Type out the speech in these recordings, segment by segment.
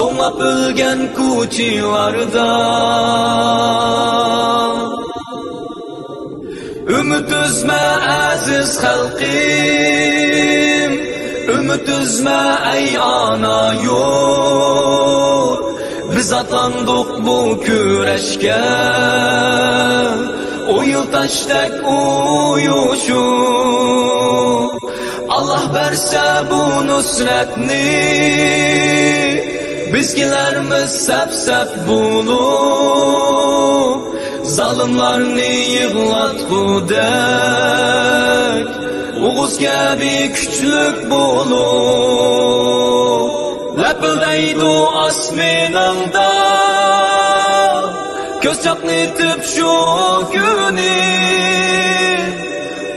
To'ng'ab o'lgan ko'chalarda umid uzma aziz xalqim, umid uzma ey ana yurt. Biz atlandık bu kurashga, o'yil tashdek uyushib. Allah berse bu nusratni, bizgilarimiz sap-sap bulup, zalimlarni yig'latgudek, Oğuz kabi küçlük bulup, lapıldaydı asminanda, göz çaqnitib şu günü.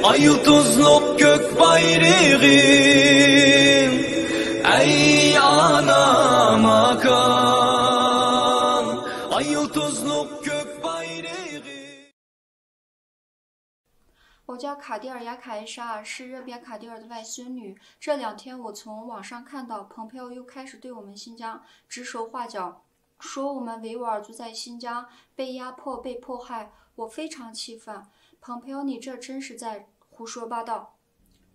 Ay yıldızlık gök bayrağım, ey ana makan, ay yıldızlık gök bayrağım. 我叫卡蒂尔雅卡伊莎尔，是热边卡蒂尔的外孙女。这2天，我从网上看到蓬佩奥又开始对我们新疆指手画脚，说我们维吾尔族在新疆被压迫、被迫害，我非常气愤。蓬佩奥，你这真是在胡说八道！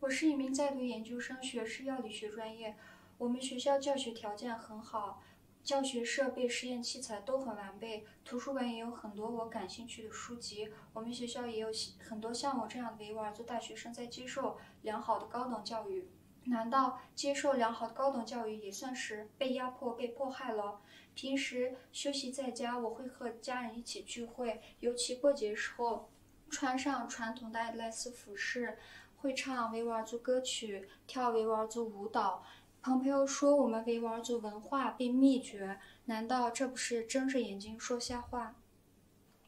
我是一名在读研究生，学是药理学专业。我们学校教学条件很好，教学设备、实验器材都很完备，图书馆也有很多我感兴趣的书籍。我们学校也有很多像我这样的维吾尔族大学生在接受良好的高等教育。难道接受良好的高等教育也算是被压迫、被迫害了？平时休息在家，我会和家人一起聚会，尤其过节时候，穿上传统的爱丽丝服饰，会唱维吾尔族歌曲，跳维吾尔族舞蹈。蓬佩奥说我们维吾尔族文化被灭绝，难道这不是睁着眼睛说瞎话？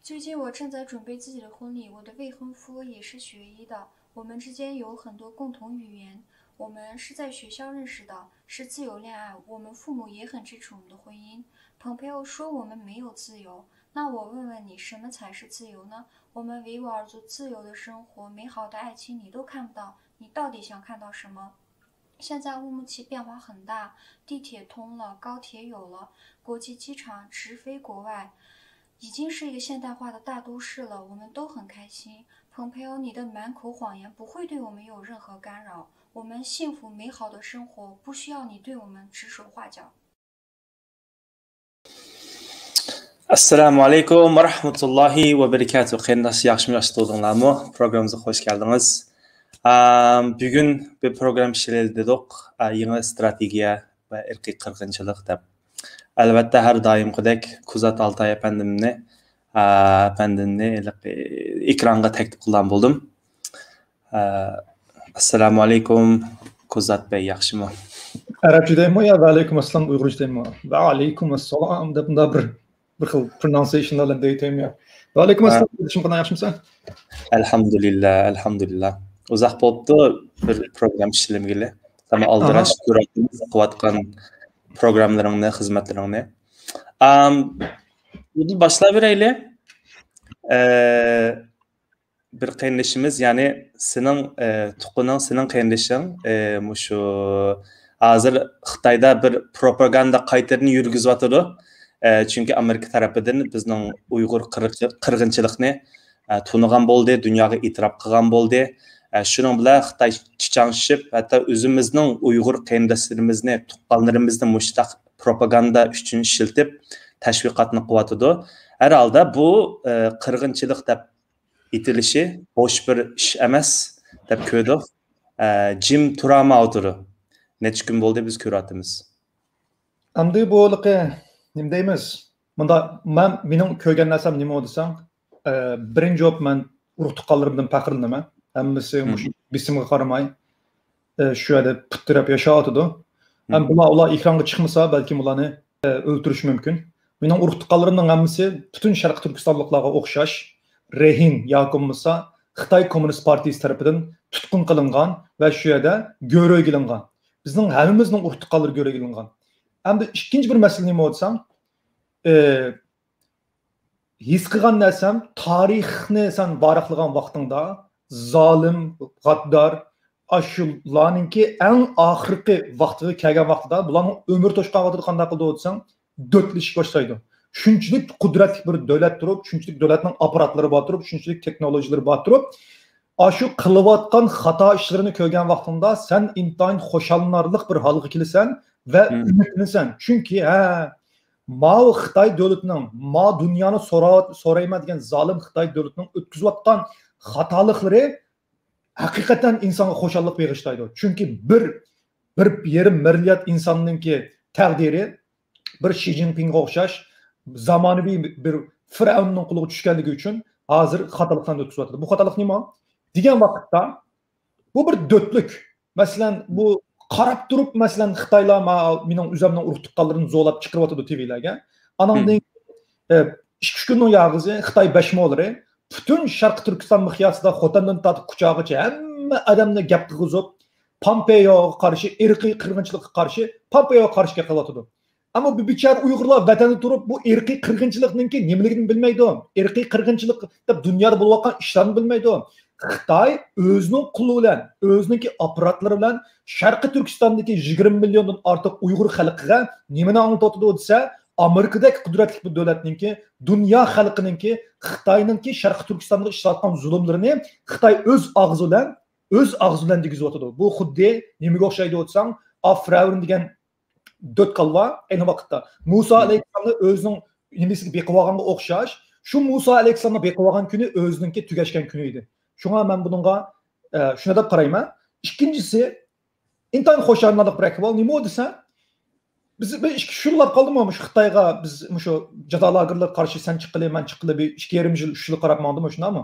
最近我正在准备自己的婚礼，我的未婚夫也是学医的，我们之间有很多共同语言。我们是在学校认识的，是自由恋爱，我们父母也很支持我们的婚姻。蓬佩奥说我们没有自由，那我问问你，什么才是自由呢？我们维吾尔族自由的生活、美好的爱情你都看不到，你到底想看到什么？现在乌鲁木齐变化很大，地铁通了，高铁有了，国际机场直飞国外，已经是一个现代化的大都市了，我们都很开心。蓬佩奥，你的满口谎言不会对我们有任何干扰，我们幸福美好的生活不需要你对我们指手画脚。Assalamu alaikum wa rahmatullahi wa barakatuh. Qarindosh, yaxshimi yaxshi to'ldinglarmi? Programmamizga xush keldingiz. Bugun bir program ishlaydik. Yangi strategiya va irqiy qirg'inchilik deb. Albatta har doimgidek Kuzat Altay efendimni ekranga taklif qilgan bo'ldim. Assalomu alaykum Kuzat Bey, yaxshimi? Arabchadaymi yo va alaykum assalom Uyg'urchadaymi? Va alaykum assalom deb bir xil pronunciationlarni deytaymi? Va alaykum assalom deshim qanday, yaxshimisan? Alhamdulillah, alhamdulillah. Uzoq bo'libdi bir program ishlamagili. Sana aldirash ko'ramiz qilayotgan programmalaringni, xizmatlaringni. Boshlab beraylik. Bir qarindoshimiz, ya'ni sening tuquning, sening qarindishing mushu hozir Xitoyda bir propaganda qaytarini yurgizyotdi. Çünkü Amerika tarafından bizning Uyg'ur qirg'inchilikni tunigan bo'ldi, dunyoga e'tirof qilgan bo'ldi. Shuning bilan Xitoy chichangishib, hatto o'zimizning Uyg'ur qarindoshlarimizni, tuqqanlarimizni mushtaq propaganda uchun ishlatib tashviqotni qilyotdi. Herhalde bu qirg'inchilik deb itilishi boş bir ish emas deb ko'rdik. Jim turama o'tiri. Necha kun bo'ldi biz ko'ryapmiz. Endi bu nima deymiz? Bunda mening ko'rgan narsam nima desang, birinchi job men urug' tuqqanlarimdan faxrlanaman. Hammasi bisimga qaramay shu yerda puttirab yashayotdi. Ham ular ekranga chiqmasa, balki ularni o'ltirish mumkin. Mening urug' tuqqanlarimning hammasi butun Sharq Turkistonliklarga o'xshash rehin yoki bo'lmasa Xitoy Kommunist Partiyasi tomonidan tutqun qilingan va shu yerda go'ro'y qilingan. Bizning hammamizning urug' tuqqanlari go'ro'y qilingan. Hamda ikkinchi bir masala nima bo'lsam, his qilgan narsam, tarixni sen varaqlagan vaqtingda zolim, g'addor aşularninki en ahirki vaqtiga kelgan vaqtida bularning ömür to'shqan vaqtida qanday qildi desang, dötlishib boshlaydi. Shunchalik qudratli bir davlat turib, shunchalik davlatning apparatlari bor turib, shunchalik texnologiyalari bor turib, shu qilayotgan xato ishlarini ko'rgan vaqtingda sen intayin xo'shallanarlik bir holga kelasan va ümitlanasan. Chunki Mao Xitoy davlatining, ma dunyoni so'rayman degan zolim Xitoy davlatining o'tkazayotgan xatoliklari haqiqatan insonga xo'shallik bag'ishlaydi. Chunki bir yarim milliard insonninki taqdiri bir Xi Jinpingga o'xshash zamonaviy bir Firavnning qo'liga tushganligi uchun hozir xatolikdan o'tkazyapti. Bu xatolik nima? Degan vaqtda bu bir dötlük. Masalan, bu qarab turib, masalan, Xitoylar mening o'zimning urug' tuqqanlarini zo'lab chiqaryapti TV'larga. Anandan 2 kunning yog'izi Xitoy bashmolari butun Sharq Turkiston miqyosida Xotandan tortib Quchog'icha hamma odamni gap qilg'izib, Pompeyoga qarshi, irqiy qirg'inchilikqa qarshi Pompeyoga qarshi qilyapti. Ammo bu bichar Uyg'urlar vatanda turib, bu irqiy qirg'inchilikninki nimaligini bilmaydi. Irqiy qirg'inchilik deb dunyoda bo'layotgan ishlarni bilmaydi. Xitoy o'zining quli bilan, o'ziniki apparatlari bilan Sharqi Turkistondagi 20 milliondan ortiq Uyg'ur xalqiga nimani anglatyapti desa, Amerikadagi qudratli bir davlatninki, dunyo xalqininki, Xitoyninki Sharqi Turkistonda ishlayotgan zulmlarini Xitoy o'z og'zi bilan degizyapti. Bu xuddi nimaga o'xshaydi desang, Afravn degan dotqalva ayni vaqtda Musa alayhissalomni o'zining nimasiga beqib olganga o'xshash, shu Musa alayhissalomni beqib olgan kuni o'zininki tugashgan kuni edi. Şuna ben bununla şuna da qarayman. İkincisi, intayin xo'shallanarlik bir ahvol. Nima desa, biz shunlar qoldimi Xitoyga biz shu jazolarga qarshi sen chiqqili, men chiqqili bir 2,5 yil 3 yil qarab maqdim shunami?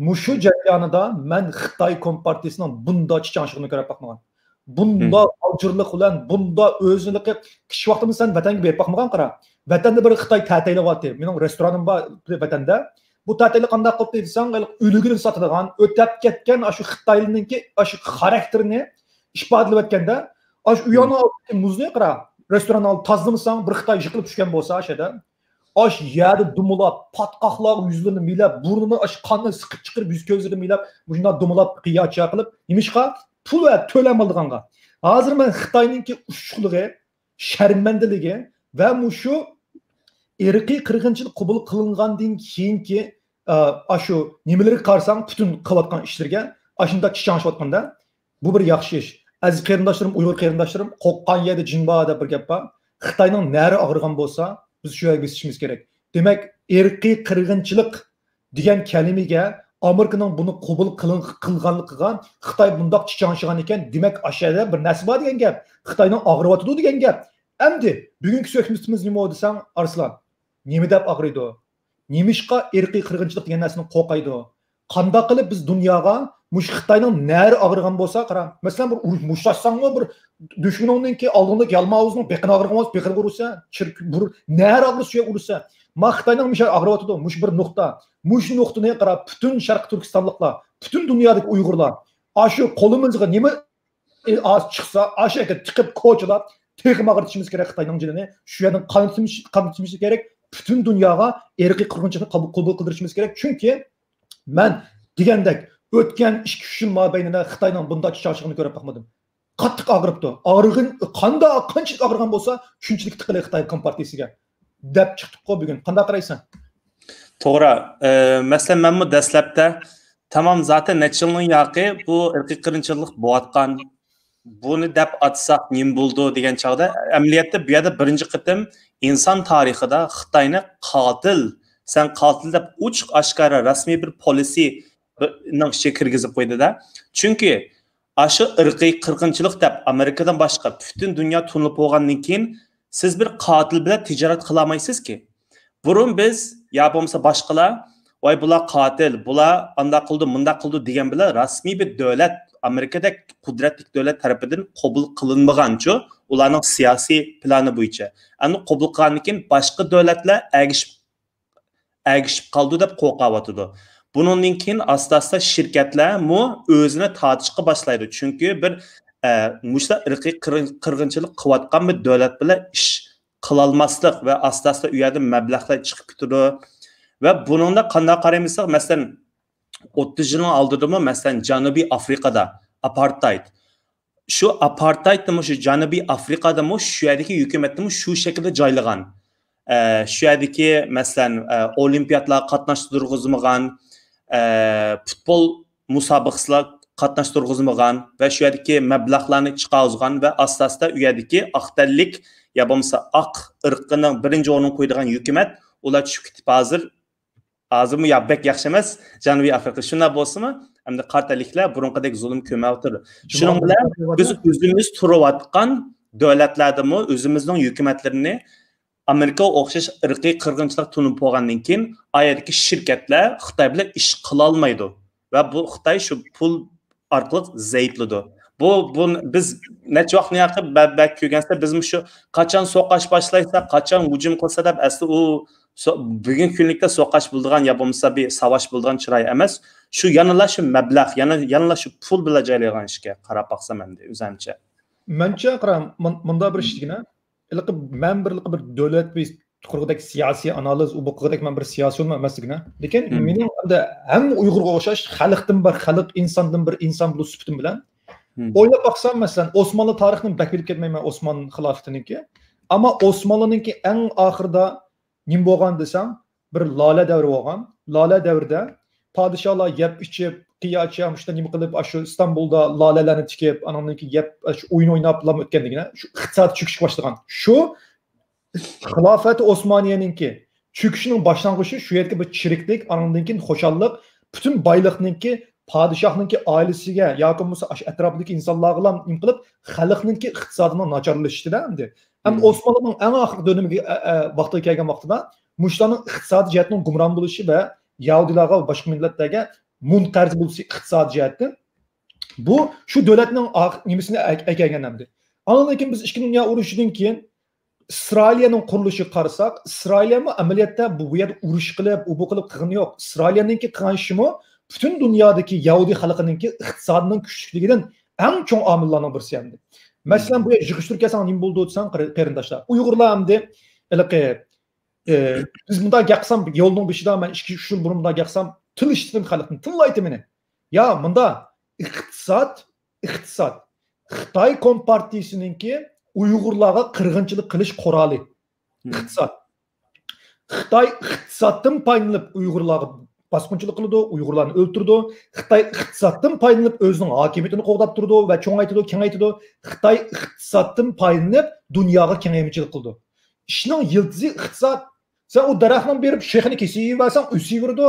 Mushu jarayonida men Xitoy Kompartiyasining bunda chichanshig'ini ko'rib baqmagan. Bunda alçırlık bilan, bunda o'ziniki kishi vaqtimiz sen vatanga berib baqmagan qara. Vatanda bir Xitoy ta'tilyapti. Mening restoranim bor vatanda. Bu ta'tilni qanday qilib desang, o'ligini sotadigan, o'tib ketgan shu Xitoyninki shu xarakterini ifodalayotganda, shu u yana muzni qara, restoran olib tozlamasang, bir Xitoy yiqilib tushgan bo'lsa, ashada, yerda dumulab, patqoqlar yuzlarini milab, burnini qonni siqib chiqarib, yuz ko'zlarini milab, bunday dumulab qiyocha qilib, nimishqa pul va to'lam oldiganga. Hozir men Xitoyninki ushuqligi, sharmandaligi va shu irqiy qirg'inchilik qabul qilingandan keyinki shu nimalarga qarsang butun qilayotgan ishlarga shunda chichanishayotganda bu bir yaxshi ish. Aziz qarindoshlarim, Uyg'ur qarindoshlarim, qo'qqan yerda jinba deb bir gap bor. Xitoyning nari og'rigan bo'lsa, biz shu yerga besishimiz kerak. Demak, irqiy qirg'inchilik degan kalimaga Amerikaning buni qabul qilganligiga Xitoy bundoq chichanishigan ekan, demak, ashada bir narsa bor degan gap. Xitoyning og'riyotdi degan gap. Endi bugungi suhbatimiz nima desang, Arslan, nima deb og'riydi? Nimishqa irqiy qirg'inchilik degan narsani qo'rqaydi? Qanday qilib biz dunyoga mush Xitoyning nari og'rigan bo'lsa, qara. Masalan, bir mushlashsangmi, bir dushmaningki oldinda yalmavuzning beqini og'rigan bo'lsa, beqini ursa, bir nari og'risa ursa, ma Xitoyning mush og'riyotdi, mush bir nuqta. Mush nuqtani qara, butun Sharq Turkistonliklar, butun dunyodagi Uyg'urlar, shu qo'limizga nima chiqsa, ashaka tiqib ko'chilab Texim ağırtışımız gerek Xitayning jinini, shu yerdan qanitishimiz kerak, butun dunyoga irqiy qirg'inchilikni qabul qildirishimiz kerak. Chunki men degandek o'tgan 2-3 yil mobaynida Xitoyning bunday chiqishini ko'rib baqmadim. Qattiq og'ribdi. Og'rig'in qanchalik og'rigan bo'lsa, shunchalik tiqilay Xitoy Kompartiyasiga deb chiqdik-ku bugun. Qanday qaraysan? To'g'ri. Masalan, men bu dastlabda tamam zaten necha yilning yoqi bu irqiy qirg'inchilik bo'layotgan bunu deb atsak nim buldu degan chog'da amaliyotda bu yerda birinchi qitim inson tarixida Xitoyni sen qotil deb uchiq oshkora rasmiy bir polisining ichiga kirgizib qo'ydida. Chunki shu irqiy qirg'inchilik deb Amerikadan boshqa butun dunyo tunilib bo'lgandan keyin siz bir qotil bilan tijorat qila olmaysizki. Burun biz yo bo'lmasa boshqalar voy bular qotil, bular anda qildi, munda qildi degan bilan rasmiy bir davlat Amerikadagi qudratli davlat tarafidan qabul qilinmagancha ularning siyosiy plani bo'yicha ani qabul qilgandan keyin boshqa davlatlar agishib qoldi deb qo'rqyapti. Bundan keyin asta-asta shirkatlar o'zini tortishga boshlaydi. Chunki bir mushta irqiy qirg'inchilik qilayotgan bir davlat bilan ish qila olmaslik va asta-asta u yerdan mablag'lar chiqib ketadi. Va buningda qanday qaraymiz? Masalan 30 yilning oldinda masalan Janubiy Afrikada apartheid. Şu apartheidni şu Janubiy Afrikada şu yerdeki hükümetni şu şekilde joylagan. Şu yerdeki masalan olimpiyatlar qatnaştırgızmagan, futbol musobaqalar qatnaştırgızmagan ve şu yerdeki mablag'larni chiqargan ve asosida u yerdeki aqtanlik ya bo'lmasa aq irqining birinchi o'rniga qo'yadigan hukumat ular tushib ketib hozirmi yo bek yaxshi emas Janubiy Afrika shunday bo'lsa-mi hamda qartaliklar burunqidek zulm ko'mayapti. Shuning bilan biz o'zimiz turayotgan davlatlardami o'zimizning hukumatlarini Amerika o'xshash irqiy qirg'inchilik tunib bo'lgandan keyin ayerdagi shirkatlar Xitoy bilan ish qila olmaydi va bu Xitoy shu pul orqali zaifladi. Bu biz necha vaqtni yaqib bak ko'rgansa bizmi shu qachon so'qash boshlaysa, qachon hujum qilsa deb asli u bugungi kunlikda so'qash bo'ldigan ya bo'lmasa bir savash bo'ldigan chiroy emas. Shu yanala shu mablag', yanala shu pul bilan joylagan ishga qarab baqsam endi o'zimcha. Mencha qaram bunda bir ishgina. Men bir davlat turg'idagi siyosiy analiz u buqidagi men bir siyosiy emasligini. Lekin mening ham Uyg'urga o'xshash xalqdan bir xalq, insondan bir inson bu sifatim bilan o'ylab baqsam, masalan, Osmonli tarixini bak bilib ketmayman, Osmon xilofatiniki. Ammo Osmonliniki eng oxirida nim bo'lgan desam, bir lola davri bo'lgan. Lola davrida podsholar yeb ichib, qiyocham shunday nima qilib, shu Istanbulda lolalarni tikib, anamniki yeb o'yin o'ynab o'tganligini, shu iqtisod cho'kish boshlagan. Shu xilofati Osmoniyaninki cho'kishining boshlang'ichi shu yerga bir chiriklik, anamdan keyin xo'shallik, butun boylikninki podshohninki oilasiga yoki bo'lmasa atrofidagi insonlarga ham nima qilib, xalqninki iqtisodini nacharlashdi-da endi. Ham Osmonlining eng oxirgi dönemiga vaqtiga kelgan vaqtida mushlarning iqtisodiy jihatning gumron bo'lishi va Yahudilarga va boshqa millatlarga munqarz bo'lishi iqtisodiy jihatdan bu shu davlatning nimasini ekangan endi. Ondan keyin biz 2 dunyo urushidan keyin İsrailiyaning qurilishiga qarasak, Israiliyami amaliyotda bu yerda urush qilib, bu qilib qilgani yo'q. Israiliyaninki qilgan ishimi butun dunyodagi Yahudi xalqininki iqtisodining kuchligidan eng chong omillarning birisi endi. Masalan, bu yig'ishtirib kelsan nima bo'ldi desang, qarindoshlar. Uyg'urlar hamda biz bunday gapsam yo'lning beshida men 2-3 yil burun bunday gapsam til eshitdim xalqni, tillaydi meni. Ya bunda iqtisod Xitoy kompartiyasininki Uyg'urlarga qirg'inchilik qilish quroli. Iqtisod. Xitoy iqtisoddan foydalanib Uyg'urlarga bosqinchilik qildi, Uyg'urlarni o'ldirdi. Xitoy iqtisoddan foydalanib o'zining hokimiyatini qo'g'dab turdi va cho'ngaytirdi, kengaytirdi. Xitoy iqtisoddan foydalanib dunyoga kengaytirchilik qildi. Ishning yildizi iqtisod. Sen o daraxtni berib shexini kesiversan, o'siverdi.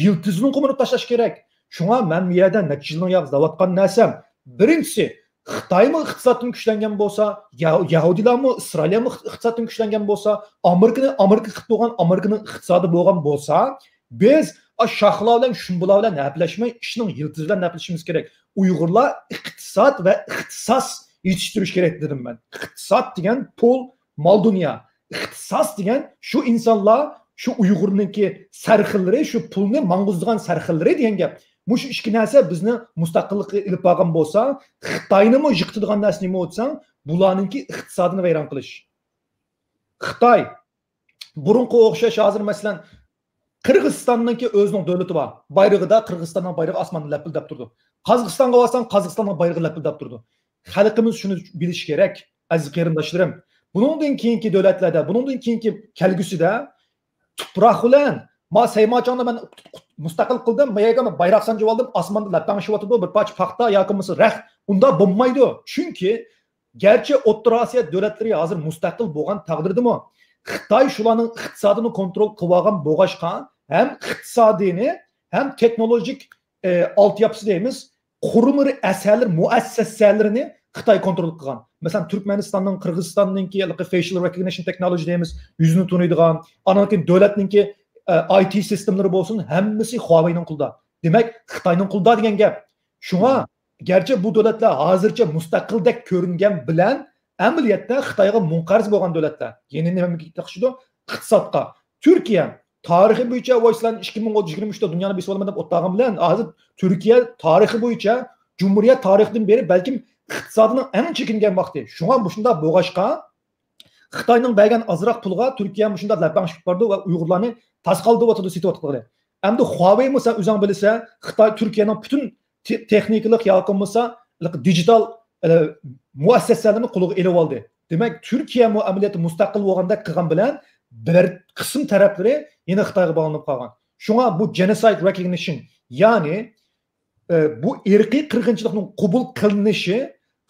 Yildizini qo'mirib tashlash kerak. Shunga men bu yerda necha yilning yozayotgan narsam, birinchisi Xitoymi iqtisoddan kuchlangan bo'lsa, Yahudilarmi, Isroilmi iqtisoddan kuchlangan bo'lsa, Amerika qilib Amerikaning iqtisodi bo'lgan bo'lsa, biz shohlar bilan shunbular bilan naplashmay, ishning yildizi bilan naplashimiz kerak. Uyg'urlar iqtisod va ixtisos yetishtirish kerak dedim men. Iqtisod degan pul, mol dunyo. İxtisas degan shu insonlar, shu Uyg'urninki sarxillari, shu pulni mang'uzdigan sarxillari degan gap. Mush ikki narsa bizni mustaqillikka ilib borgan bo'lsa, Xitoynimi yiqitadigan narsa nima bo'lsang, bularninki iqtisodini vayron qilish. Xitoy burunga o'xshash hozir masalan Qirg'izistonninki o'zining davlati bor. Bayrog'ida Qirg'izistonning bayrog'i osmonni lapildab turdi. Qozog'istonga borsan, Qozog'istonning bayrog'i lapildab turdi. Xalqimiz shuni bilish kerak, aziz qarindoshlarim. Bundan keyingi davlatlarda, bundan keyingi kelgusida tuproq bilan ma Saymochonni men mustaqil qildim, mayga bayroq sanjib oldim, osmonda lapang'ishyotdi, bir parcha paxta yoki bo'lmasa rax, unda bo'lmaydi. Chunki garchi O'rta Osiyo davlatlari hozir mustaqil bo'lgan taqdirdami, Xitoy shularning iqtisodini kontrol qilib olgan bo'lg'ashqa, ham iqtisodini, ham texnologik altyapısı deymiz, qurimli asarlar, muassasalarini Xitoy kontrol qilgan. Masalan, Turkmanistonning, Qirg'izistonninki facial recognition technology deymiz, yuzini taniydigan, anakin davlatninki IT sistemlari bo'lsin, hammasi Huawei'ning qo'lida. Demak, Xitoyning qo'lida degan gap. Shunga, garchi bu davlatlar hozircha mustaqildek ko'ringan bilan, amaliyotda Xitoyga munqarz bo'lgan davlatlar. Yeni mamlakatga taqishdi iqtisodga. Turkiya tarixi bo'yicha voyslan 2023da dunyoni besib olaman deb o'tgan bilan, hozir Turkiya tarixi bo'yicha Cumhuriyet tarixidan beri balkim iqtisodining eng chekingan vaqti. Shunga shunda bo'g'ashqa Xitoyning bergan azroq pulga Turkiya shunda lapang'ishib bordi va Uyg'urlarni tasqaldi o'tdi, setib. Endi Huawei bo'lsa, o'zing bilsa, Xitoy Turkiyaning butun texnikalik yoki bo'lmasa digital muassasalarni qo'liga elib oldi. Demak, Turkiya amaliyoti mustaqil bo'lganda qilgan bilan bir qism taraflari yana Xitoyga bog'lanib qolgan. Shunga bu genocide recognition, ya'ni bu irqiy qirg'inchilikning qabul qilinishi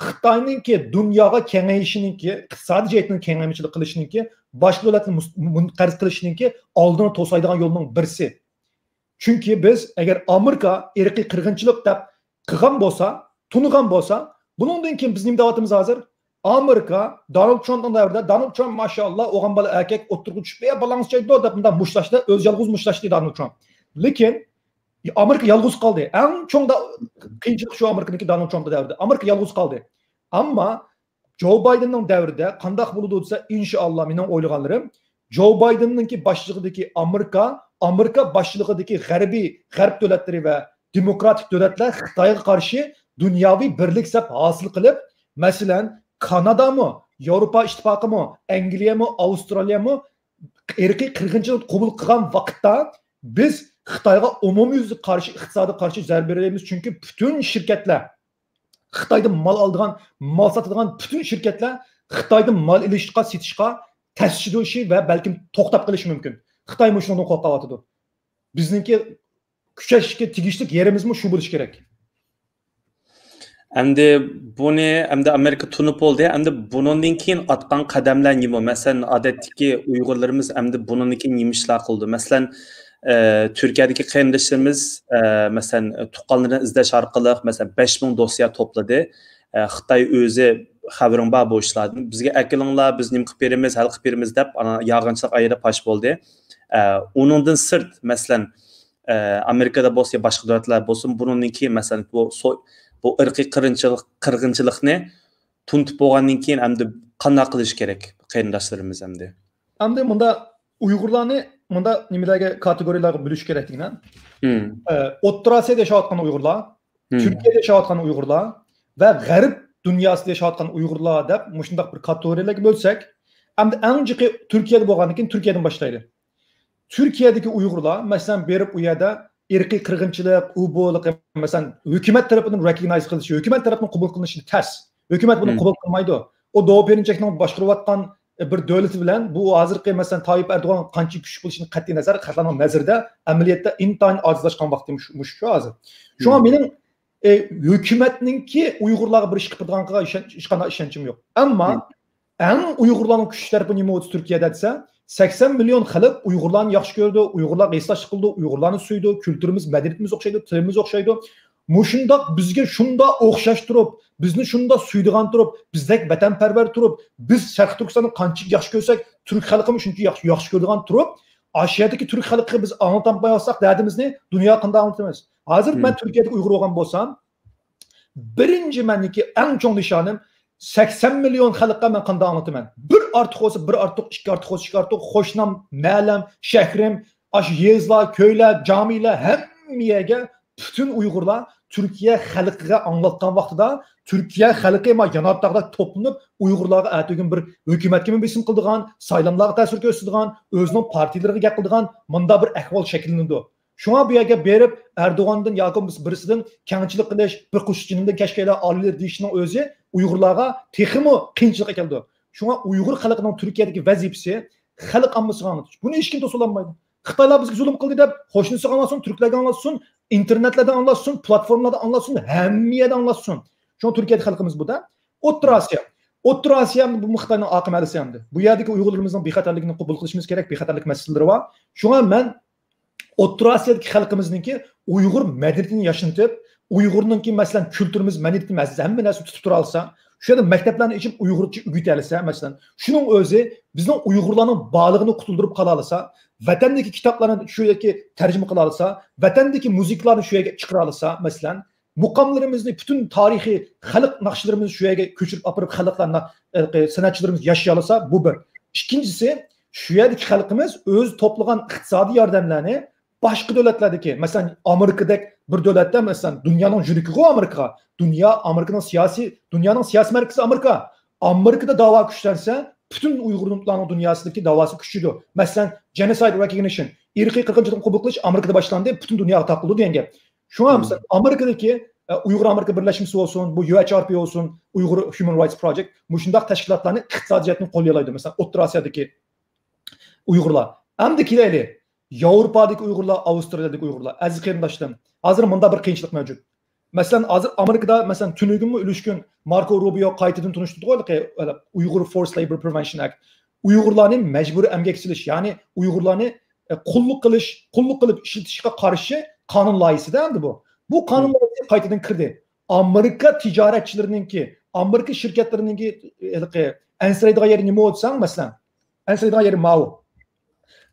Xitoyninki dunyoga kengayishiningki, iqtisodiy jihatdan kengayishlik qilishiningki, boshqa davlatni munqarz qilishiningki oldini to'saydigan yo'lning birisi. Chunki biz agar Amerika irqiy qirg'inchilik deb qilgan bo'lsa, tunigan bo'lsa, bundan keyin biz nima deyapmiz hozir? Amerika Donald Trumpning davrida Donald Trump maşallah o'g'an bola erkak o'tirib tushib, "Balangiz joyda" deb bundan mushlashdi, o'z yolg'iz mushlashdi Donald Trump. Lekin Amerika yolg'iz qoldi. Eng cho'ngda qiyinchilik shu Amerikaniki Donald Trump davrida. Amerika yolg'iz qoldi. Ammo Joe Bidenning davrida qanday bo'ladi desa, inshaalloh mening o'ylaganlarim Joe Bidenninki boshchiligidagi Amerika boshchiligidagi g'arb davlatlari va demokratik davlatlar Xitoyga qarshi dunyoviy birlik sap hosil qilib, masalan, Kanadami, Yevropa ittifoqimi, Angliyami, Avstraliyami irqiy qirg'inchilik qabul qilgan vaqtda biz Xitoyga umumyuzli qarshi iqtisodiy qarshi zarba beramiz, chunki butun shirkatlar Xitoydan mal aladigan, mal sotadigan bütün şirketler Xitoydan mal ilishga, setishga tashishi va balkim to'xtab qilishi mumkin. Xitoy shundan qo'rqyapti. Bizningki kuchashga tegishli yerimizmi shu bo'lish kerak. Endi buni Amerika tunib oldi. Endi bundan keyin atgan qadamlar nima? Masalan, odatdagi Uyg'urlarimiz endi bundan keyin nima ishlar qildi? Masalan, Türkiye'deki qarindoshlarimiz masalan tuqqanlarni izlash orqali masalan 5000 dosya to'pladi. Xitoy o'zi xabaring bor bu ishlardan. Bizga akilinglar, biz nima qilib beramiz, hal qilib beramiz deb ana yog'inchilik ayda pash bo'ldi. Uningdan sirt masalan Amerikada bo'lsa, boshqa davlatlar bo'lsin, bundan keyin masalan bu irqiy qirg'inchilikni tunib bo'lgandan keyin endi qanday qilish kerak qarindoshlarimiz endi? Endi bunda Uyg'urlarni bunda nimalarga kategoriyalarga bo'lish kerakligini. O'rta Osiyoda yashayotgan Uyg'urlar, Turkiyada yashayotgan Uyg'urlar va G'arb dunyosida yashayotgan Uyg'urlar deb shunday bir kategoriyalarga bo'lsak, endi eng jiqi Turkiyada bo'lgandan keyin Turkiyadan boshlaydi. Turkiyadagi Uyg'urlar masalan berib u yerda irqiy qirg'inchilik, u-bo'liq masalan hukumat tomonidan recognize qilinishi, hukumat tomonidan qabul qilinishi tez. Hukumat buni qabul qilmaydi. O Doğu Perinçekning boshqarayotgan bir davlat bilan bu hozirgi masalan Tayyip Erdo'g'an qancha kuchli bo'lishini qat'iy nazar qatlanan nazarda amaliyotda intayin ojizlashgan vaqtim shu hozir. Shunga mening hukumatningki Uyg'urlarga bir ish qiladiganiga hech qanday ishonchim yo'q. Ammo eng Uyg'urlarning kuch tarafi nima bo'ldi Turkiyada desa, 80 milyon xalq Uyg'urlarni yaxshi ko'rdi, Uyg'urlarga eslash qildi, Uyg'urlarni suydi, kulturimiz, madaniyatimiz o'xshaydi, tilimiz o'xshaydi. Mushundoq bizga shunda o'xshash turib, bizni shunda suydigan turib, bizdek vatanparvar turib, biz Sharq Turkistonni qancha yaxshi ko'rsak, turk xalqini shuncha yaxshi ko'rdigan turib, Osiyodagi turk xalqiga biz anlatmay olsak, dardimizni dunyo qanday anlatamiz? Hozir men Turkiyada Uyg'ur bo'lgan bo'lsam, birinchi meniki eng chong nishonim 80 milyon xalqqa men qanday anlataman? Bir ortiq bo'lsa, bir ortiq, ikki ortiq bo'lsa, ikki ortiq, qo'shnam, mahallam, shahrim, ash yezlar, ko'ylar, jamilar hammaga bütün Uyg'urlar Türkiye xalqiga anlatgan vaqtida Türkiye xalqi ma Yanardağda toplanıp Uyg'urlarga atugin bir hukumatga bisim qildigan, saylamlarga ta'sir ko'rsatadigan, o'zining partiyalariga gap qildigan munda bir ahvol shakllanadi. Shunga bu yerga berib Erdo'g'andan yoki birisidan kengchilik qilish, bir qo'shchinindan kashkaylar olilar deyishning o'zi Uyg'urlarga texmi qiyinchilik keldi. Shunga Uyg'ur xalqining Turkiyadagi vazifasi xalq ammasiga anlatish. Buni hech kim to'sololmaydi. Xitoylar bizga zulm qildi deb qo'shnisiga anlatsin, turklarga anlatsin, internetlarda anlatsın, platformlarda anlatsın, hamma yerda anlatsın. Şu Türkiye'de halkımız bu da. O'rta Osiyo bu Xitoyning aqmalisi hamdi. Bu yerdagi Uyg'urlarimizning bexatarligini qabul qilishimiz kerak, bexatarlik masalalari bor. Shunga men O'rta Osiyodagi xalqimizningki Uyg'ur madaniyatini yashnatib, Uyg'urninki masalan kulturimiz, madaniyatimiz hamma narsa tutib tura olsa, shu yerda maktablarni ichib Uyg'urcha o'rgatilsa, masalan, shuning o'zi bizning Uyg'urlarning bog'lig'ini qutuldirib qola olsa, vatandagi kitoblarni shu yerga tarjima qila olsa, vatandagi musiqalarni shu yerga chiqara olsa, masalan, muqomlarimizni, bütün tarixiy xalq naqshlarimizni shu yerga ko'chirib olib, xalqlarni san'atchilarimiz yashay olsa, bu bir. Ikkinchisi, shu yerdagi xalqimiz o'z to'plagan iqtisodiy yordamlarni boshqa davlatlardagi, masalan, Amerikadagi bir davlatda, masalan, dunyoning yurigi Amerika, Amerikaning siyosiy markazi Amerika. Amerikada da'vo kuchlansa, bütün Uyg'urlarning dunyosidagi da'vosi kuchlidir. Masalan, genocide recognition, irqiy qirg'inchilikni qabul qilish Amerikada boshlandi, bütün dunyoga taqildi degan gap. Shunga masalan, Amerikadagi Uyghur Amerika Birleşmesi olsun, bu UHRP olsun, Uyghur Human Rights Project, muşundaq təşkilatlarını iqtisadi cəhətdən qolyalaydı. Məsələn, Orta Asiyadakı Uyghurlar. Hem de kiləli, Avrupa'daki Uyghurlar, Avustralya'daki Uyghurlar. Əziz qərindaşlarım, hazır mında bir qiyinçilik mövcud. Məsələn, hazır Amerikada, məsələn, tünügün mü, ülüşkün Marco Rubio qaytıdın tunuşdu qoydu ki, Uyghur Forced Labor Prevention Act. Uyghurlarning məcburi əmgəksiliş, yani Uyghurlarni qulluq qilib işletishga qarshi qonun loyihasi endi bu. Bu qonun loyihasi qaytadan kirdi. Amerika tijoratchilarininki, Amerika shirkatlarininki ansiraydigan yeri nima bo'lsa, masalan, ansiraydigan yeri ma'u.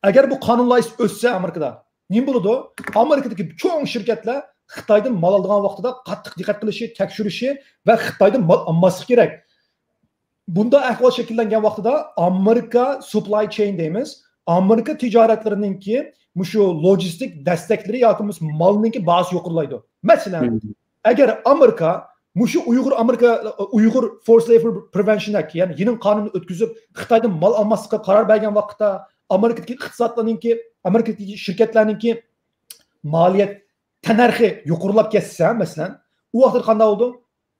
Agar bu qonun loyihasi o'ssa Amerikada, nima bo'ladi? Amerikadagi cho'ng shirkatlar Xitoydan mal oladigan vaqtida qattiq diqqat qilishi, tekshirishi va Xitoydan mal olmaslik kerak. Bunda ahvol shakllangan vaqtida Amerika supply chain deymiz. Amerika tijoratlarininki mushu logistik dastaklari yoki malninki bahosi yuqorilaydi. Masalan, agar Amerika mushu Uyghur Forced Labor Prevention Act, ya'ni yeni qonunni o'tkazib Xitoydan mal olmaslikka qaror bergan vaqtda Amerikadagi iqtisodlarninki, Amerikadagi shirkatlarninki maliyat tanarxi yuqorilab ketsa, masalan, u vaqtda qanday bo'ldi?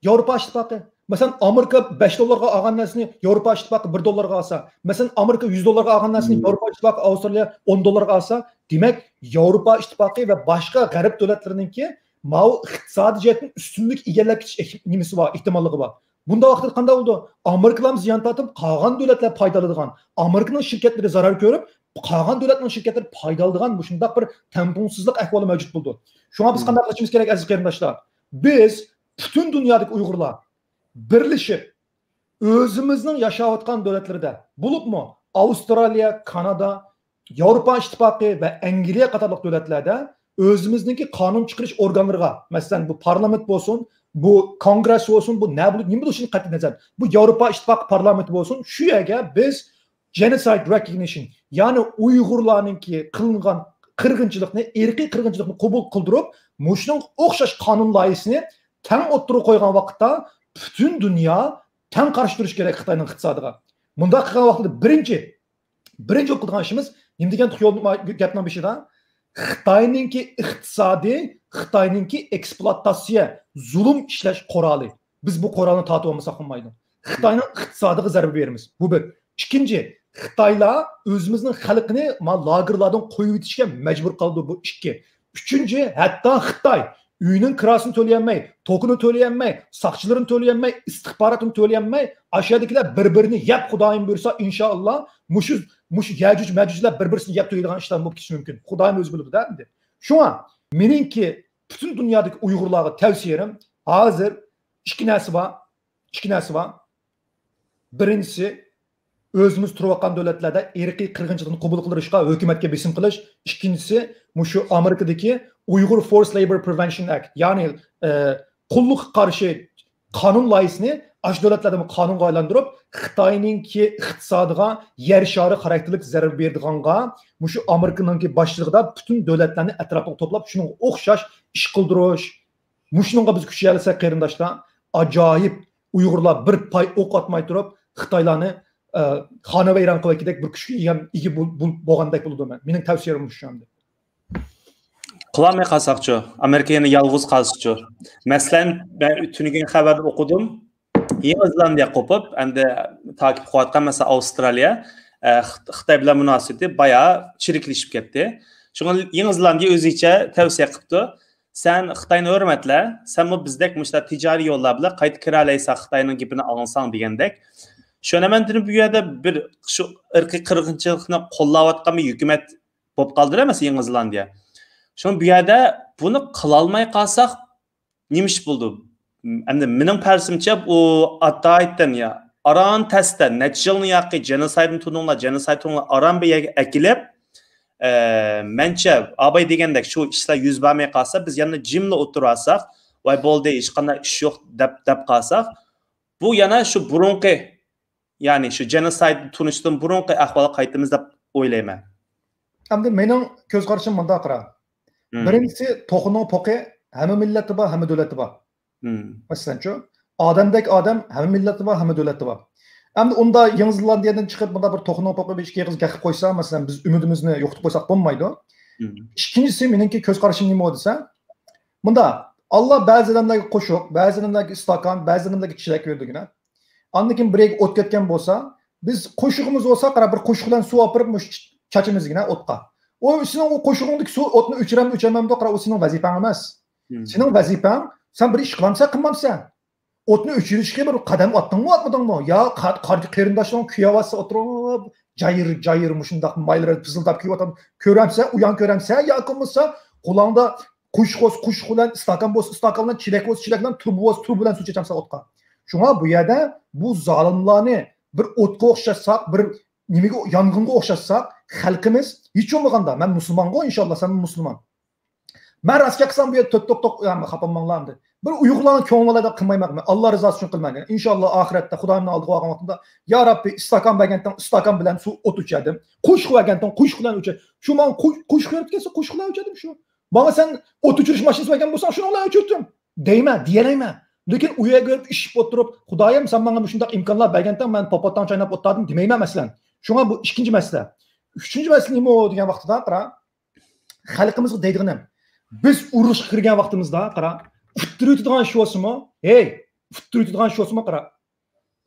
Yevropa ittifoqi, masalan, Amerika $5 olgan narsani Yevropa ittifoqi $1 olsa, masalan, Amerika $100 olgan narsani Yevropa ittifoqi Avstraliya $10 olsa, demak, Yevropa ittifoqi va boshqa g'arb davlatlarininki ma'u iqtisodiy jihatdan ustunlik egallab ketish nimasi bor, ehtimolligi bor. Bunda vaqtda qanday bo'ldi? Amerikalar ziyon tortib, qolgan davlatlar foydalanadigan, Amerikaning shirkatlari zarar ko'rib, qolgan davlatning shirkatlari foydalanadigan bu shunday bir tamponsizlik ahvoli mavjud bo'ldi. Shunga biz qanday qilishimiz kerak aziz qarindoshlar? Biz butun dunyodagi Uyg'urlar birlashib o'zimizning yashayotgan davlatlarda, bo'libmi Avstraliya, Kanada, Yevropa ittifoqi va Angliya qatorliq davlatlarda o'zimizningki qonun chiqarish organlariga, masalan, bu parlament bo'lsin, bu kongress bo'lsin, bu nima bo'lishini qat'iy nazar, bu Yevropa ittifoqi parlamenti bo'lsin, shu yerga biz genocide recognition, ya'ni Uyg'urlarningki qilingan qirg'inchilikni, irqiy qirg'inchilikni qabul qildirib, mushuning o'xshash qonun loyihasini tang o'ttirib qo'ygan vaqtda butun dunyo tang qarshi turish kerak Xitoyning iqtisodiga. Bunda qilgan vaqtda birinchi qilgan ishimiz nima degan gapning beshida Xitoyningki iqtisodiy, Xitoyningki ekspluatatsiya, zulm ishlash quroli. Biz bu qurolni tatib olmasak bo'lmaydi. Xitoyning iqtisodiga zarba beramiz. Bu bir. Ikkinchi, Xitoylar o'zimizning xalqini lagerlardan qo'yib yetishga majbur qildi, bu ikki. Uchinchi, hatto Xitoy uyning kirasini to'layolmay, tokini to'layolmay, soqchilarini to'layolmay, istixborotini to'layolmay, ashyodagilar bir-birini yab Xudoyim buyursa, inshaalloh mush Yajuj Majujlar bir-birini yab to'yadigan ishlar bo'lib ketishi mumkin. Xudoyim o'zi biladi-da endi. Shunga meningki butun dunyodagi Uyg'urlarga tavsiyam hozir ikki narsa bor. Birinchisi, o'zimiz turayotgan davlatlarda irqiy qirg'inchilikni qabul qilishga hukumatga besim qilish. Ikkinchisi, mushu Amerikadagi Uyghur Forced Labor Prevention Act, ya'ni qulluq qarshi qonun loyihasini ash davlatlarda qonunga aylantirib, Xitoyningki iqtisodiga yer shari xarakterlik zarar berdiganga, mushu Amerikaningki boshlig'ida butun davlatlarni atrofga to'plab, shuning o'xshash ish qildirish. Mushunga biz kuch yalasak qarindoshlar, ajoyib Uyg'urlar bir pay o'q atmay turib, Xitoylarni xonavayron qilib bir kuchga ega bo'lgandek bo'ladi. Mening tavsiyam shu endi. Qilmay qolsaqchi, Amerika yana yolg'iz qolsichi. Masalan, men tunigan xabarda o'qidim. Yangi Zelandiya qo'pib, endi takib qilayotgan masalan Avstraliya Xitoy bilan munosabati bayağı chiriklashib ketdi. Shunga Yangi Zelandiya o'zicha tavsiya qildi. Sen Xitoyni hurmatla, sen bu bizdek mushta tijoriy yo'llar bilan qayta kira olaysan, Xitoyning gapini olsang degandek. Shonaman deb bu yerda bir shu irqiy qirg'inchilikni qo'llayotgan bir hukumat bo'lib qoldi emas Yangi Zelandiya. Şun bu yerda buni qila olmay qolsak nima ish bo'ldi? Endi mening parsimcha bu ataytdan ya aran testdan natijani yoqi genocide aran bir yerga akilib mencha abay degandek shu ishlar yuz bermay qolsa biz yana jimli o'tirarsak, voy bo'ldi hech qanday ish yo'q deb qolsak, bu yana shu burunqi, ya'ni shu genocide tunishdan burunqi ahvolga qaytamiz deb o'ylayman. Endi mening ko'z qarashim bunday qara. Birincisi to'qining poqi hamma millati bor, hamma davlati bor. Masalanchu, odamdek odam hamma millati bor, hamma davlati bor. Endi unda Yangi Zelandiyadan chiqib bunda bir to'qining poqi bir ishga qilib gaqib qo'ysa, masalan biz umidimizni yo'qotib qo'ysak bo'lmaydi. Ikkinchisi meningki ko'z qarashim nima desa, bunda Allah ba'zi odamlarga qo'shiq, ba'zi odamlarga istakan, ba'zi odamlarga chelak berdigina. Andan keyin bir o't ketgan bo'lsa, biz qo'shig'imiz bo'lsa, qara bir qo'shiq bilan suv olib chachimizgina o'tqa. O sening o qo'shig'ingdagi suv o'tni o'chiraman deb qara, o sening vazifang emas. Sening vazifang, sen bir ish qilamsan, qilmamsan. O'tni o'chirishga bir qadam otdingmi, otmadingmi? Yo, qarindoshing kuyavasi o'tirib, jayir mushundaq maylar pizildab kuyotib ko'ramsa, uyan ko'ramsa, yoki bo'lmasa qo'lingda qush bilan stakan bo'lsa, stakan bilan chilak bo'lsa, chilak bilan turb bilan suv chechamsa o'tqa. Shunga bu yerda bu zolimlarni bir o'tga o'xshatsak, bir nimaga yong'inga o'xshatsak, xalqimiz hech bo'lmaganda, men musulmonga inshaalloh, sen musulmon. Men rastga qilsam bu yerda to'q xafamanlardi. Bir uyg'urlarning ko'ngilida qilmayman. Allah rizosi uchun qilmagan. Inshaalloh oxiratda Xudoyimning oldiga borgan vaqtimda, ya Rabbi, istakan bergandan istakan bilan suv o't o'chadim. Qo'shiq bergandan qo'shiq bilan o'chadim. Shu men qo'shiq berib kelsa, qo'shiq bilan o'chadim shu. Bana sen o't o'chirish mashinasi bergan bo'lsang, shuni bilan o'chirdim. Deyman, deyalayman. Lekin u yerga kelib ish o'tirib, Xudoyim, sen menga shunday imkonlar bergandan men popotdan chaynab o'tdim demayman masalan. Shunga bu ikkinchi masala. Uchinchi masala nima degan vaqtida qara, xalqimizga deydiganim. Biz urush kirgan vaqtimizda qara, Futturuydigan shu bo'lsa-mi? Hey, futturuydigan shu bo'lsa-mi qara.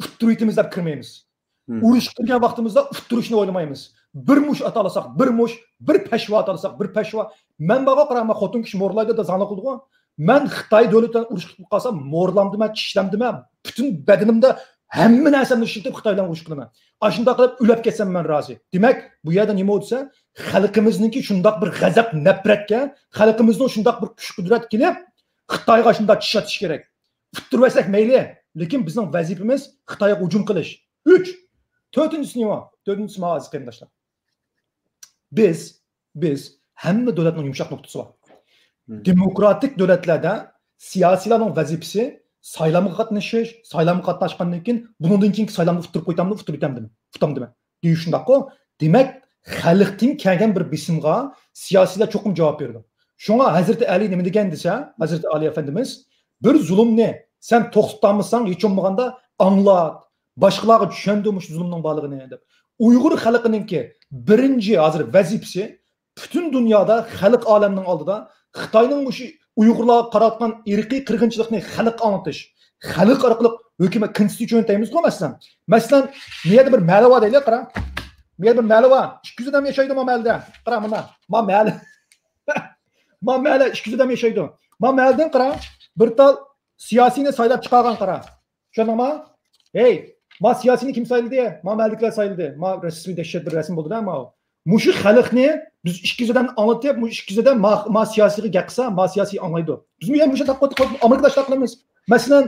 Futturuyimiz deb kirmaymiz. Urush qilgan vaqtimizda futturishni o'ylamaymiz. Bir mush atalasak, bir peshvo atalasak, bir peshvo. Men baga qarama xotin kishi mo'rlaydi da zana qildi-ku. Men Xitoy davlatidan urush qilib qolsam, mo'rlamdim, tishlamdim. Butun badanimda hamma narsamni ishlatib Xitoy bilan urush qilaman. Ashunda qilib ulab ketsam men rozi. Demak, bu yerda nima bo'lsa, xalqimizningki shundoq bir g'azab, nafratga, xalqimizning shundoq bir kuch-qudrat kelib Xitoyga shunday tishlatish kerak. Futturvasak mayli, lekin bizning vazifamiz Xitoyga hujum qilish. 3. To'rtinchisi nima? To'rtinchisi aziz qarindoshlar. Biz hamma davlatning yumshoq nuqtasi bor. Demokratik davlatlarda siyosiyalarning vazifasi saylamga qatnashish, saylamga qatnashgandan keyin bundan keyingi saylamni futturib qo'ytammi, futamdimi? Deyish shundaqku. Demak, xalqning kelgan bir bisimga siyosiyalar cho'qim javob berdi. Şuna Hazreti Ali nima degan desa, Hazreti Ali Efendimiz bir zulmni sen to'xtatmasan, hech bo'lmaganda anglat, boshqalarga tushundirmish zulmning borligini deb. Uyg'ur xalqininki birinchi hozir vazifasi butun dunyoda xalq olamining oldida Xitoyning shu Uyg'urlarga qaratgan irqiy qirg'inchilikni xalq anglatish, xalq orqali hukumat konstitutsiya tayinlaymiz-ku masalan. Masalan, bu yerda bir malava deylik, qara. Bu yerda bir malava 200 odam yashaydi bu malda. Qara mana. Ma mala 200 odam yashaydi. Ma maldan qara, bir tal siyosiyni saylab chiqargan qara. Tushundingmi? Hey, ma siyosiyni kim sayladi? Ma malliklar sayladi. Ma rasmiy dahshat bir rasm bo'ldi-da, ma. Mushu xalqni biz 200 odam anlatib, mush 200 odam ma siyosiyga gaqsa, ma siyosiy anlaydi. Biz bu ham mushu taqot Amerikada qilamiz. Masalan,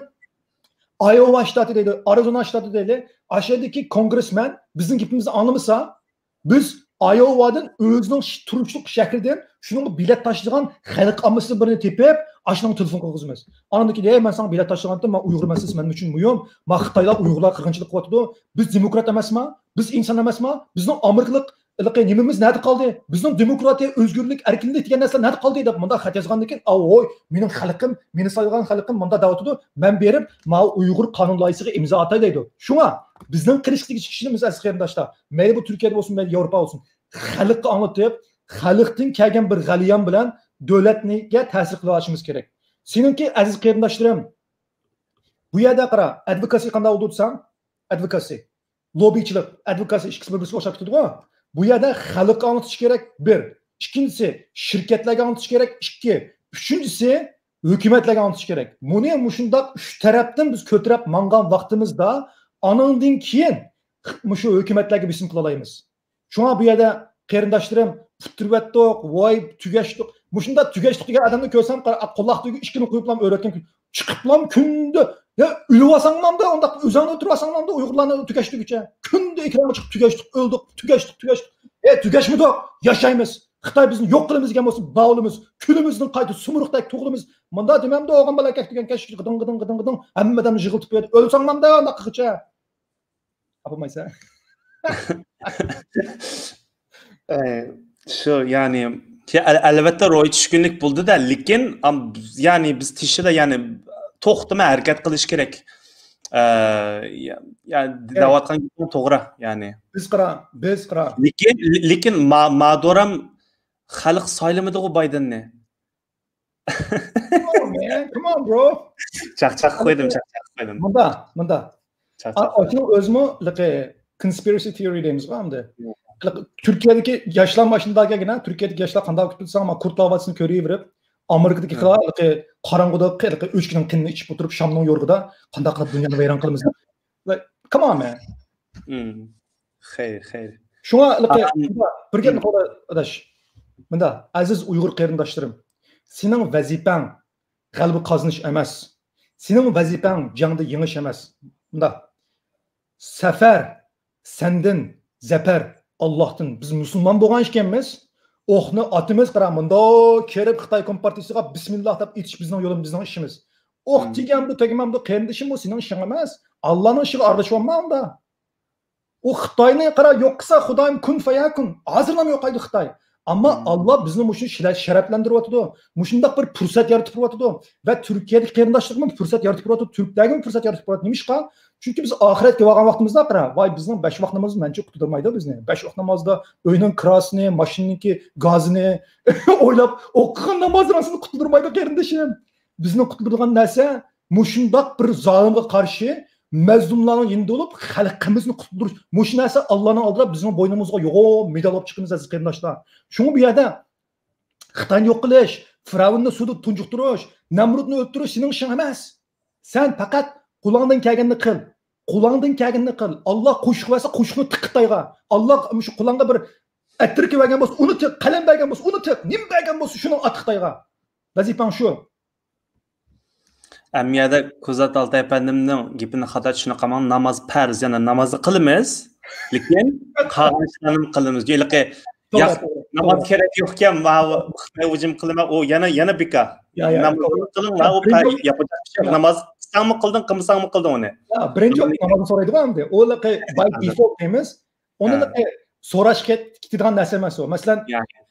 Iowa shtati deydi, Arizona shtati deydi. Aşağıdaki kongresmen bizim gipimizni anlamasa, biz Iowa'dan o'zining turishlik shaklidan shunga bilet tashlagan xalq ommasini birini tepib, ashunga telefon qilg'izmiz. Anandaki "Ey, men sana bilet tashlagandim, men Uyg'ur emasman, men uchun muhim. Men Xitoylar Uyg'urlar qirg'inchilik qilyapti. Biz demokrat emasmi? Biz inson emasmi? Bizning amerikalik nimamiz nada qoldi? Bizning demokratiya, o'zgurlik, erkinlik degan narsa nada qoldi deb bunda xat yozgandan keyin, "Avoy, mening xalqim, meni saylagan xalqim bunda davlatida, men berib, men Uyg'ur qonun loyihasiga imzo atay" deydi. Shunga bizning qilishlik chiqishimiz aziz qarindoshlar, mayli bu Turkiyada bo'lsin, mayli Yevropa bo'lsin, xalqqa anlatib, xalqning kelgan bir g'aliyan bilan davlatga ta'sir qila olishimiz kerak. Seninki aziz qarindoshlarim, bu yerda qara, advokasiya qanday bo'ldi desam, advokasiya, lobbichilik, advokasiya ikkisi bir-biriga o'xshab ketadi-ku. Bu yerda xalqqa anlatish kerak, bir. Ikkinchisi, shirkatlarga anlatish kerak, ikki. Uchinchisi, hukumatlarga anlatish kerak. Buni shundoq uch tarafdan biz ko'tarib mangan vaqtimizda, anandan keyin shu hukumatlarga bisim qila olamiz. Shunga bu yerda qarindoshlarim, futurvatdoq, voy tugashdiq. Mushunda tugashdiq degan odamni ko'rsam, qo'llaqdagi ishkini qo'yiblam o'rgatgan chiqiblam kunda. Ya o'lib olsangmanda, unda o'zingni o'tirib olsangmanda Uyg'urlarni tugashdigicha. Kunda ekranga chiqib tugashdiq, o'ldik, tugashdiq. Tugashmidik, yashaymiz. Xitoy bizni yo'q qilamiz degan bo'lsa, bavlimiz, kunimizning qayta sumuriqdek tug'ilimiz. Munda demamda o'g'on balakak degan kash giding, hammadan yig'iltib qo'yadi. O'lsangmanda unda qiqicha. Apamaysa. Şu yani ki elbette roy tushkunlik bo'ldi-da, lekin yani biz tishida yani to'xtama harakat qilish kerak. Yani davatgan to'g'ri, yani. Biz qara. Lekin madoram xalq saylamadi-ku Baydenni. Come on, man. Come on, bro. Çaq qo'ydim, chaq qo'ydim. Mında. Açın özümü conspiracy theory deyimiz var mı? Türkiye'deki yaşlar başındaki gene Türkiye'deki yaşlar qanday kutulsa ama Kurt Lavasını körüyüverip Amerika'daki qarangıda üç günün qinini içip oturup Şam'ın yorguda qanday qilib dunyoni vayron qilamiz. Come on, man. Xeyr. Şuna bir gap qo'yda adaş. Mında aziz Uyg'ur qarindoshlarım. Sening vazifang g'alaba qozonish emas. Sening vazifang jangda yengish emas. Mında Zafer senden zafer Allah'tan biz Müslüman bo'lgan ekanmiz. O'qni otimiz qaramında kelib Xitoy kompartiyasiga bismillah deb etish bizning yo'limiz, bizning ishimiz. O'q tegamdi, tegamdi, qarindishim bu sening ishing emas. Allohning ishiga aralashib olmanda. O Xitoyni qara yo'q qilsa Xudoyim kun fayakun. Hozirlam yo'qaydi Xitoy. Ama Allah bizni mushun sharaflantiryapti. Mushundaq bir fursat yaratib qo'yapti va Turkiyadagi qarindoshligimiz fursat yaratib qo'yapti. Turkdagi fursat yaratib qo'yapti. Nimishqa? Chunki biz oxiratga borgan vaqtimizda qara, voy bizning 5 vaqt namozimiz mencha qutulmaydi bizni. 5 vaqt namozda uyning kirasini, mashinaniki gazini o'ylab o'qigan namozimizni qutulmaydi qarindishim. Bizni qutuladigan narsa mushundaq bir zolimga qarshi mazlumlarning yindi bo'lib xalqimizni qutultirish. Mush narsa Allohning oldida bizning bo'ynimizga yo'q medal olib chiqamiz aziz qarindoshlar. Shuni bu yerda Xitoyni yo'q qilish, Firavunni suvda tunjuqtirish, Namrudni o'ldirish sening ishing emas. Sen faqat qo'lingdan kelganini qil. Qo'lingdan kelganini qil. Alloh qo'shiq versa qo'shiqni tiq Xitoyga. Alloh shu qo'lingga bir attirki bergan bo'lsa, uni tiq, qalam bergan bo'lsa, uni tiq, nim bergan bo'lsa, shuni at Xitoyga. Vazifang shu. Amiyada Kozat Altay efendimning gapini xato tushunaqaman. Namoz farz, yana namozni qilamiz, lekin qolgan ishlarni qilamiz. Yo'liqi namoz kerak yo'qkan va Xitoy hujum qilma, o yana bika. Namozni qiling va o yapacak bir şey. Namoz qilsangmi qilding, qilmasangmi qilding uni. Birinchi namozni so'raydigan endi. O'liqi by default deymiz. Uni so'rash ketadigan narsa emas o. Masalan,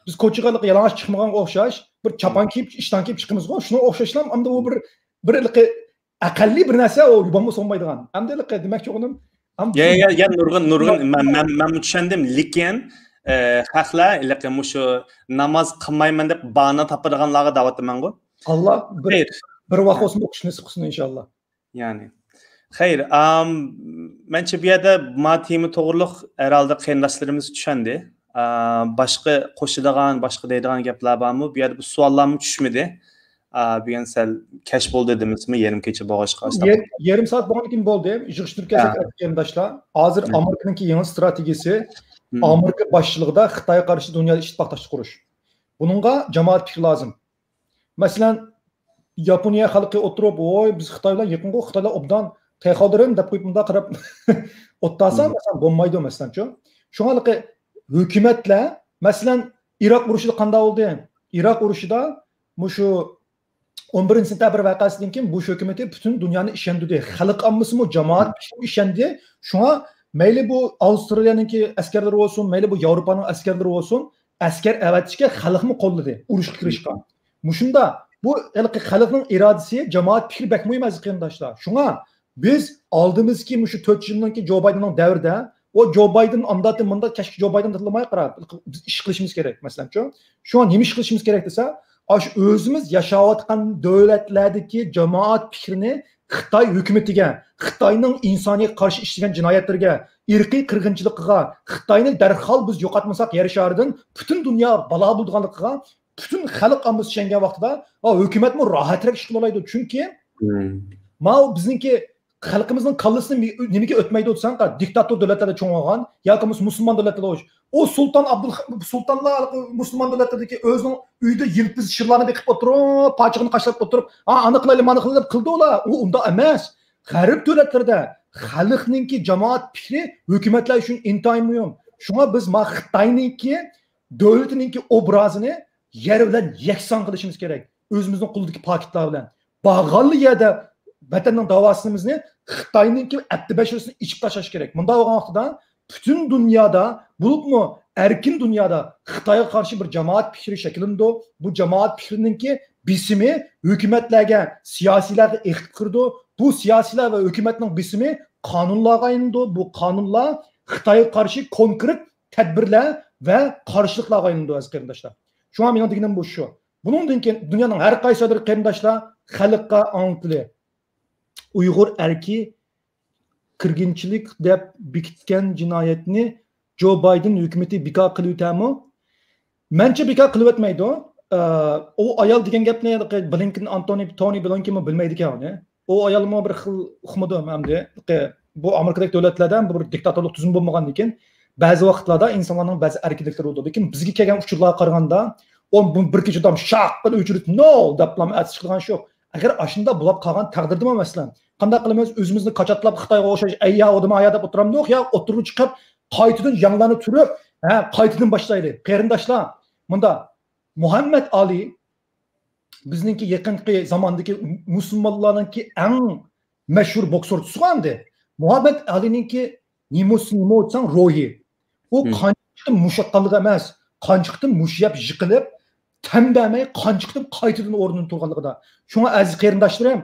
biz ko'chaga yalang'och chiqmaganga o'xshash, bir chapan kiyib, ishdan kiyib chiqamiz-ku. Shuni o'xshashlam, hamda u bir aqalli bir narsa o bo'lmasa olmaydigan. Hamda demakchi o'g'lim. Ya nurg'un men tushundim, lekin haqlar shu namoz qilmayman deb bahona topadiganlarga da'vat etaman-ku. Alloh bir vaqt o'sib o'qishni nasib qilsin inshaalloh. Ya'ni xeyr, mencha bu yerda matemi to'g'riliq herhalde qarindoshlarimiz tushundi. Boshqa qo'shadigan, boshqa deydigan gaplar bormi? Bu yerda bu savollarmi tushmadi? Bugün sel keş bol dedimizmi yarım keçe bağışqa. Yarım saat bağın kim bol deyim. Yığış Türkiye'deki arkadaşlar. Hazır Amerika'nın ki yeni stratejisi Amerika başçılığında Xitay'a karşı dünyada işitbaqtaşlık kuruş. Bununla cemaat fikri lazım. Mesela Yaponiya halkı oturup oy biz Xitay'la yakın Xitay'la obdan teyxaldırın dep koyup bunda qarab otlasan mesela bombaydı mesela şu. Şu halkı hükümetle mesela Irak uruşuda qanday oldu? Irak uruşuda şu 11 sentabr vakasından keyin bu hükümeti bütün dünyanı işendi. Xalq ammasi mu cemaat işendi. Şuna meyli bu Avustralya'nınki askerleri olsun, meyli bu Avrupa'nın askerleri olsun, asker evetişke xalq mı qolladı? Uruş kirişka. Muşunda bu xalqның iradesi cemaat fikri bekmeyemez arkadaşlar. Şuna biz aldığımız ki şu 4 yılınki Joe Biden'ın devrde o Joe Biden anlatı mında keşke Joe Biden tırlamaya karar. İş kılışımız gerek mesela. Şu an neymiş kılışımız gerek dese özümüz yaşayotgan davlatlardagi jamoat fikrini Xitoy hukumatiga, Xitoyning insoniyatga qarshi ishlagan jinoyatlarga, irqiy qirg'inchilikqa, Xitoyni darhol biz yo'qotmasak yer sharidan butun dunyo balo bo'lganligiga, butun xalq ammasi ishongan vaqtida hukumat mu rohatroq ish qila oladi. Chunki bizniki xalqimizning kallasini nimaga o'tmaydi o'tsan, diktator davlatlarda cho'ng'agan yoki musulmon davlatlarda o sultanlar musulmon davlatlardagi o'zining uyda yilpiz shirlarni bekib o'tirib, pochig'ini qashlab o'tirib, aniqlayli maniqlayli deb qildi ular. U unda emas. G'arb davlatlarda xalqninki jamoat fikri hukumatlar uchun intayin muhim. Shunga biz Xitoyninki davlatininki obrazini yer bilan yakson qilishimiz kerak. O'zimizning qo'ldagi paketlar bilan. Bag'alli yerda vatanning davosimizni Xitoyninki attibaşosini ichib tashlash kerak. Bunda bo'lgan vaqtida bütün dünyada, bulup mu erkin dünyada Xitoyga karşı bir cemaat fikri şeklinde bu cemaat fikrinin ki bisimi hükümetlerge, siyasilerge eğitkirdi. Bu siyasiler ve hükümetin bisimi kanunlarga indi. Bu kanunlar Xitoyga karşı konkret tedbirler ve karşılıklarga indi arkadaşlar. Şu an benim dediğim bu şu. Bunundan keyin dunyoning har qaysi bir qarindoshlar xalqqa anglitili. Uyg'ur erki kirginchilik deb bekitgan jinoyatni Joe Biden hukumati bekor qilib o'tami? Mencha bekor qilib o'tmaydi. O ayol degan gapni Blinken Tony Blinken bilmaydi ekan. O ayolmi bir xil uqmadim hamda bu Amerikadagi davlatlardan bir diktatorlik tuzum bo'lmagandan keyin ba'zi vaqtlarda insonlarning ba'zi erkinliklari bo'ladi. Lekin bizga kelgan uchurlarga qaraganda bu bir kechada shaq qilib o'chirib no deb aytish qilgan shu. Agar ashunda bo'lib qolgan taqdirda masalan qanday qilamiz o'zimizni qachatlab Xitoyga o'xshash ayya odam ayya deb o'tiramiz yo o'tirib chiqib qaytadan yangilarni turib qaytadan boshlaydi. Qarindoshlar bunda Muhammad Ali bizningki yaqinqi zamondagi musulmonlarningki eng mashhur boksyorchisi endi. Muhammad Ali'ninki nima o'tsang ro'yi. U qanchiqdan mushaqqallik emas, qanchiqdan mushiyab yiqilib, tanbamay qanchiqdan qaytadan o'rnidan turganligida. Shunga aziz qarindoshlarim,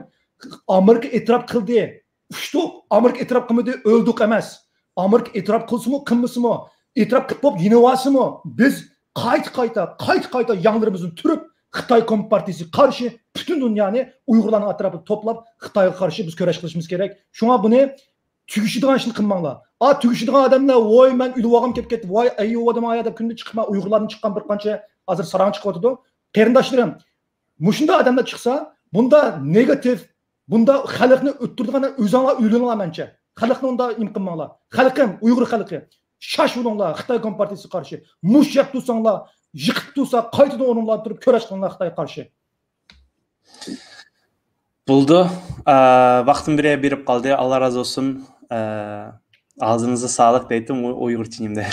Amerika e'tirof qildi. Ushtu Amerika e'tirof qilmadi, o'ldik emas. Amerika e'tirof qilsimi, qilmasimi, e'tirof qilib yinavasimi, biz qayta yangilarimizni turib Xitoy Kompartiyasi qarshi butun dunyoni Uyg'urlarning atrofida to'plab Xitoyga qarshi biz kurash qilishimiz kerak. Shunga buni tugishadigan ishni qilmanglar. Tugishadigan odamlar voy men ulvog'im kelib ketdi. Voy ayyo odam ayada kunda chiqma Uyg'urlarning chiqqan bir qancha hozir sarang chiqib o'tdi. Qarindoshlarim, mushunda odamlar chiqsa, bunda negativ, bunda xalqni o'ttirdigan o'zinglar o'ylaninglar mencha. Xalqni unda nima qilmanglar. Xalqim, Uyg'ur xalqi shashulinglar Xitoy Kompartiyasi qarshi. Mush yap tursanglar, yiqib tursa qaytadan o'rninglarga turib kurash qilinglar Xitoy qarshi. Buldu. Vaqtim berib qoldi. Allah razı olsun. Ağzınıza sağlık deydim. Uygur çiğimde.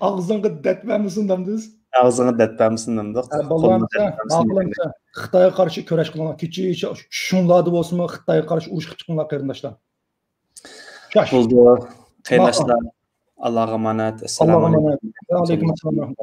Ağzınıza detmemisin demdiniz. Ağzına detmemisin demdik. Ballansa, Xitoyga qarshi kurash qilinglar. Kechi shunlarni bo'lsinmi Xitoyga qarshi urush qilib chiqinglar qarindoshlar. Buldu. Qarindoshlar. Allah'a emanet. Assalomu alaykum. Alaykum assalom.